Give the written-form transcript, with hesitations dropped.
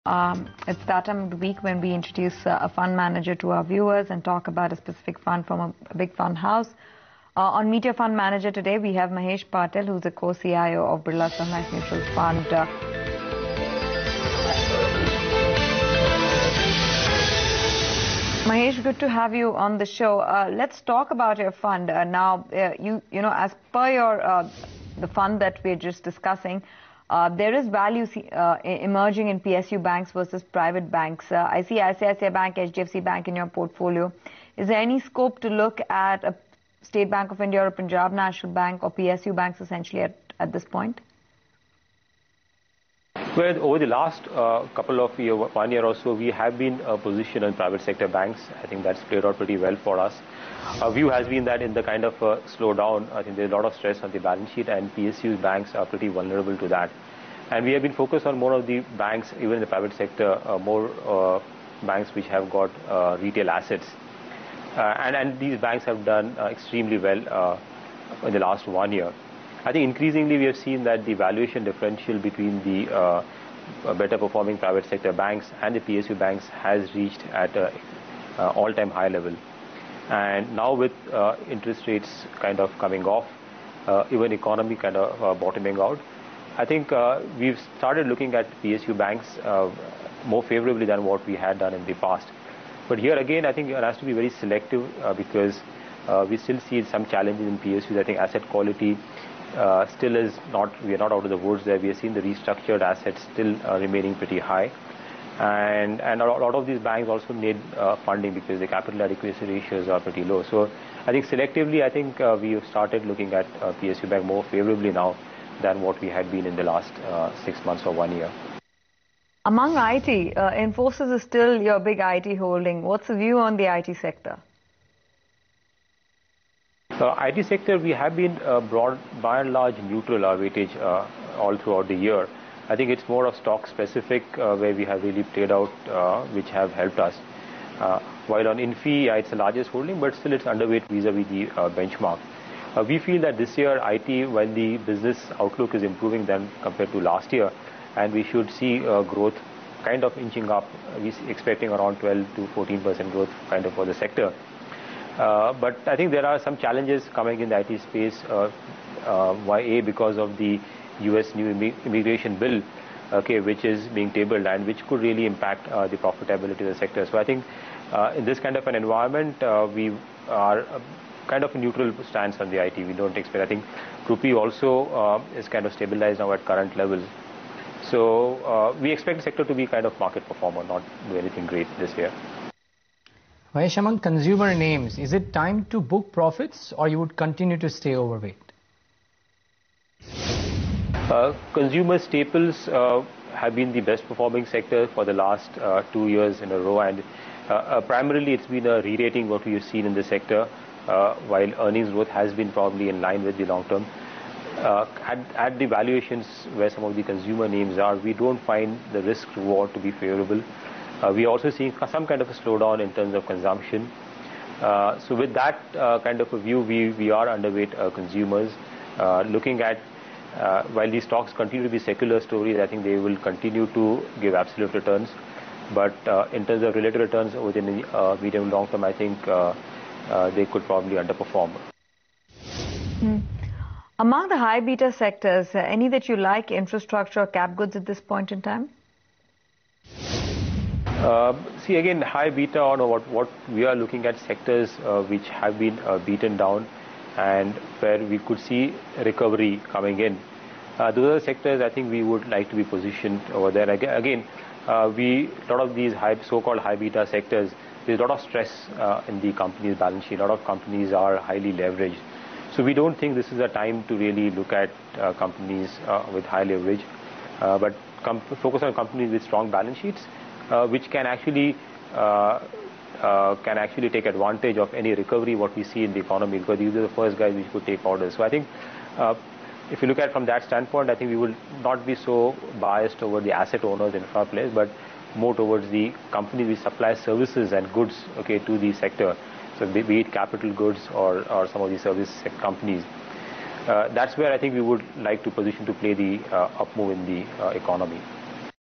It's that time of the week when we introduce a fund manager to our viewers and talk about a specific fund from a big fund house. On Meet Your Fund Manager today, we have Mahesh Patel, who's the co-CIO of Birla Sun Life Mutual Fund. Mahesh, good to have you on the show. Let's talk about your fund. Now, you know, as per your the fund that we're just discussing, there is value emerging in PSU banks versus private banks. I see ICICI Bank, HDFC Bank in your portfolio. Is there any scope to look at a State Bank of India or Punjab National Bank or PSU banks essentially at this point? Well, over the last couple of years, 1 year or so, we have been positioned in private sector banks. I think that's played out pretty well for us. Our view has been that in the kind of slowdown, I think there's a lot of stress on the balance sheet, and PSU banks are pretty vulnerable to that. And we have been focused on more of the banks, even in the private sector, more banks which have got retail assets. And these banks have done extremely well in the last 1 year. I think increasingly we have seen that the valuation differential between the better performing private sector banks and the PSU banks has reached at an all-time high level. And now with interest rates kind of coming off, even economy kind of bottoming out, I think we've started looking at PSU banks more favorably than what we had done in the past. But here again, I think it has to be very selective because we still see some challenges in PSUs. I think asset quality still is not, we are not out of the woods there. We have seen the restructured assets still remaining pretty high. And a lot of these banks also need funding because the capital adequacy ratios are pretty low. So I think selectively, I think we have started looking at PSU bank more favorably now than what we had been in the last 6 months or 1 year. Among IT, Infosys is still your big IT holding. What's the view on the IT sector? IT sector, we have been broad, by and large, neutral weightage all throughout the year. I think it's more of stock specific where we have really played out, which have helped us. While on Infi, it's the largest holding, but still it's underweight vis-a-vis the benchmark. We feel that this year IT, while the business outlook is improving than compared to last year, and we should see growth kind of inching up. We're expecting around 12 to 14% growth kind of for the sector. But I think there are some challenges coming in the IT space. Because of the US new immigration bill, okay, which is being tabled and which could really impact the profitability of the sector. So I think in this kind of an environment, we are kind of a neutral stance on the IT. We don't expect. I think Rupee also is kind of stabilized now at current levels. So we expect the sector to be kind of market performer, not do anything great this year. Mahesh, among consumer names, is it time to book profits or you would continue to stay overweight? Consumer staples have been the best performing sector for the last 2 years in a row, and primarily it's been a re-rating what we have seen in the sector, while earnings growth has been probably in line with the long term. At the valuations where some of the consumer names are, we don't find the risk reward to be favorable. We are also seeing some kind of a slowdown in terms of consumption. So with that kind of a view, we are underweight consumers. Looking at, while these stocks continue to be secular stories, I think they will continue to give absolute returns. But in terms of relative returns within the medium long term, I think they could probably underperform. Among the high beta sectors, any that you like, infrastructure or cap goods at this point in time? See, again, high beta on what we are looking at sectors which have been beaten down and where we could see recovery coming in. Those are sectors I think we would like to be positioned over there. Again, a lot of these so-called high beta sectors, there's a lot of stress in the company's balance sheet. A lot of companies are highly leveraged. So we don't think this is a time to really look at companies with high leverage, but focus on companies with strong balance sheets, which can actually take advantage of any recovery what we see in the economy, because these are the first guys which could take orders. So I think if you look at from that standpoint, I think we will not be so biased toward the asset owners, infra players, but more towards the companies which supply services and goods, okay, to the sector. So be it capital goods or some of the service companies. That's where I think we would like to position to play the up move in the economy.